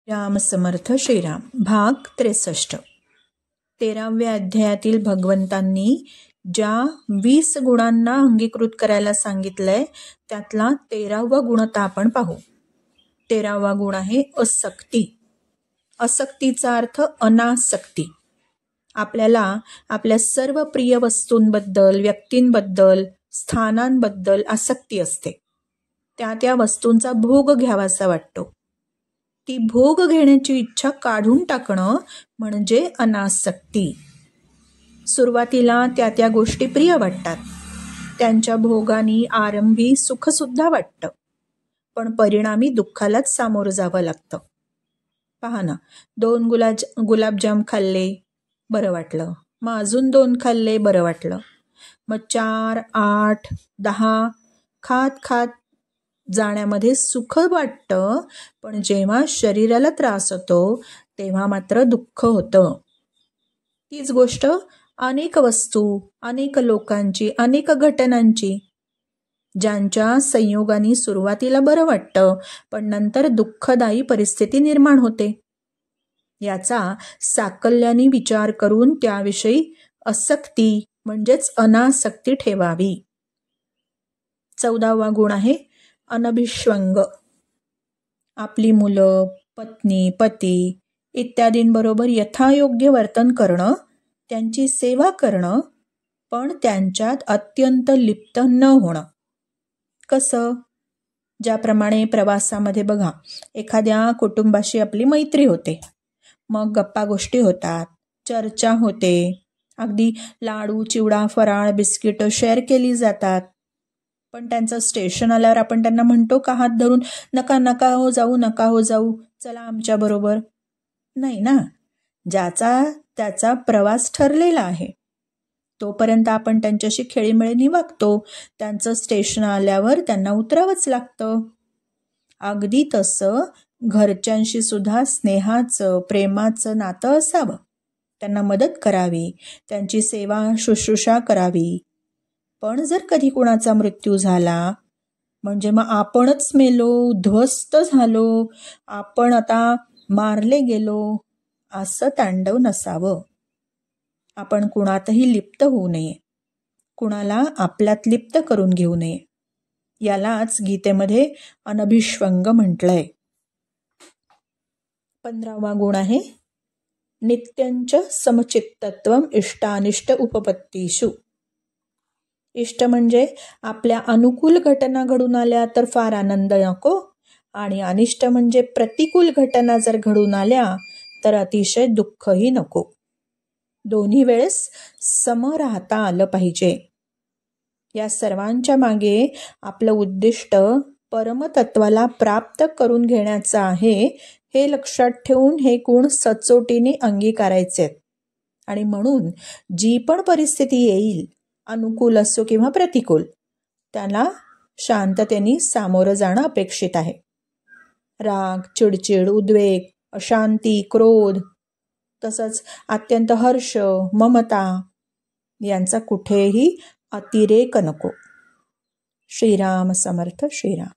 राम समर्थ श्रीराम. भाग 63. 13व्या अध्यायातील भगवंतांनी ज्या 20 गुणांना अंगीकृत करायला सांगितलंय त्यातला 13वा गुण आता आपण पाहू. 13वा गुण आहे असक्ती. असक्तीचा अर्थ अनासक्ती. आपल्याला आपल्या सर्व प्रिय वस्तूंबद्दल, व्यक्तींबद्दल, स्थानांबद्दल आसक्ती असते. त्या वस्तूंचा भोग घ्यावासा वाटतो. ती भोग घेण्याची इच्छा काढून टाकणं म्हणजे अनासक्ती. सुरुवातीला त्या गोष्टी प्रिय वाटतात. त्यांच्या भोगानी आरंभी सुखसुद्धा वाटतं, पण परिणामी दुःखालाच सामोरं जावं लागतं. पहा ना, 2 गुलाबजाम खाल्ले, बरं वाटलं. मग अजून 2 खाल्ले, बरं वाटलं. मग 4, 8, 10 खात जाण्यामध्ये सुख वाटतं, पण जेव्हा शरीराला त्रास होतो तेव्हा मात्र दुःख होतं. तीच गोष्ट अनेक वस्तू, अनेक लोकांची, अनेक घटनांची, ज्यांच्या संयोगाने सुरुवातीला बरं वाटतं पण नंतर दुःखदायी परिस्थिती निर्माण होते. याचा साकल्याने विचार करून त्याविषयी असक्ती म्हणजेच अनासक्ती ठेवावी. 14वा गुण आहे अनभिष्वंग. आपली मुलं, पत्नी, पती इत्यादींबरोबर यथायोग्य वर्तन करणं, त्यांची सेवा करणं, पण त्यांच्यात अत्यंत लिप्त न होणं. कसं? ज्याप्रमाणे प्रवासामध्ये बघा, एखाद्या कुटुंबाशी आपली मैत्री होते, मग गप्पा गोष्टी होतात, चर्चा होते, अगदी लाडू, चिवडा, फराळ, बिस्किटं शेअर केली जातात. पण त्यांचं स्टेशन आल्यावर आपण त्यांना म्हणतो का हात धरून, नका हो जाऊ, चला आमच्या बरोबर? नाही ना. ज्याचा त्याचा प्रवास ठरलेला आहे तोपर्यंत आपण त्यांच्याशी खेळीमेळीने वागतो. त्यांचं स्टेशन आल्यावर त्यांना उतरावंच लागतं. अगदी तसं घरच्यांशी सुद्धा स्नेहाचं, प्रेमाचं नातं असावं. त्यांना मदत करावी, त्यांची सेवा शुश्रूषा करावी. पण जर कधी कुणाचा मृत्यू झाला म्हणजे मग आपणच मेलो, उद्ध्वस्त झालो, आपण आता मारले गेलो, असं तांडव नसावं. आपण कुणातही लिप्त होऊ नये, कुणाला आपल्यात लिप्त करून घेऊ नये. यालाच गीतेमध्ये अनभिष्वंग म्हटलंय. 15वा गुण आहे नित्यंच समचित्तत्वम इष्टानिष्ट उपपत्तीषु. इष्ट म्हणजे आपल्या अनुकूल घटना घडून आल्या तर फार आनंद नको, आणि अनिष्ट म्हणजे प्रतिकूल घटना जर घडून आल्या तर अतिशय दुःखही नको. दोन्ही वेळेस सम राहता आलं पाहिजे. या सर्वांच्या मागे आपलं उद्दिष्ट परमतत्वाला प्राप्त करून घेण्याचं आहे, हे लक्षात ठेवून हे गुण सचोटीने अंगीकारायचे. आणि म्हणून जी पण परिस्थिती येईल, अनुकूल असो किंवा प्रतिकूल, त्याला शांततेने सामोरं जाणं अपेक्षित आहे. राग, चिडचिड, उद्वेग, अशांती, क्रोध, तसंच अत्यंत हर्ष, ममता यांचा कुठेही अतिरेक नको. श्रीराम समर्थ श्रीराम.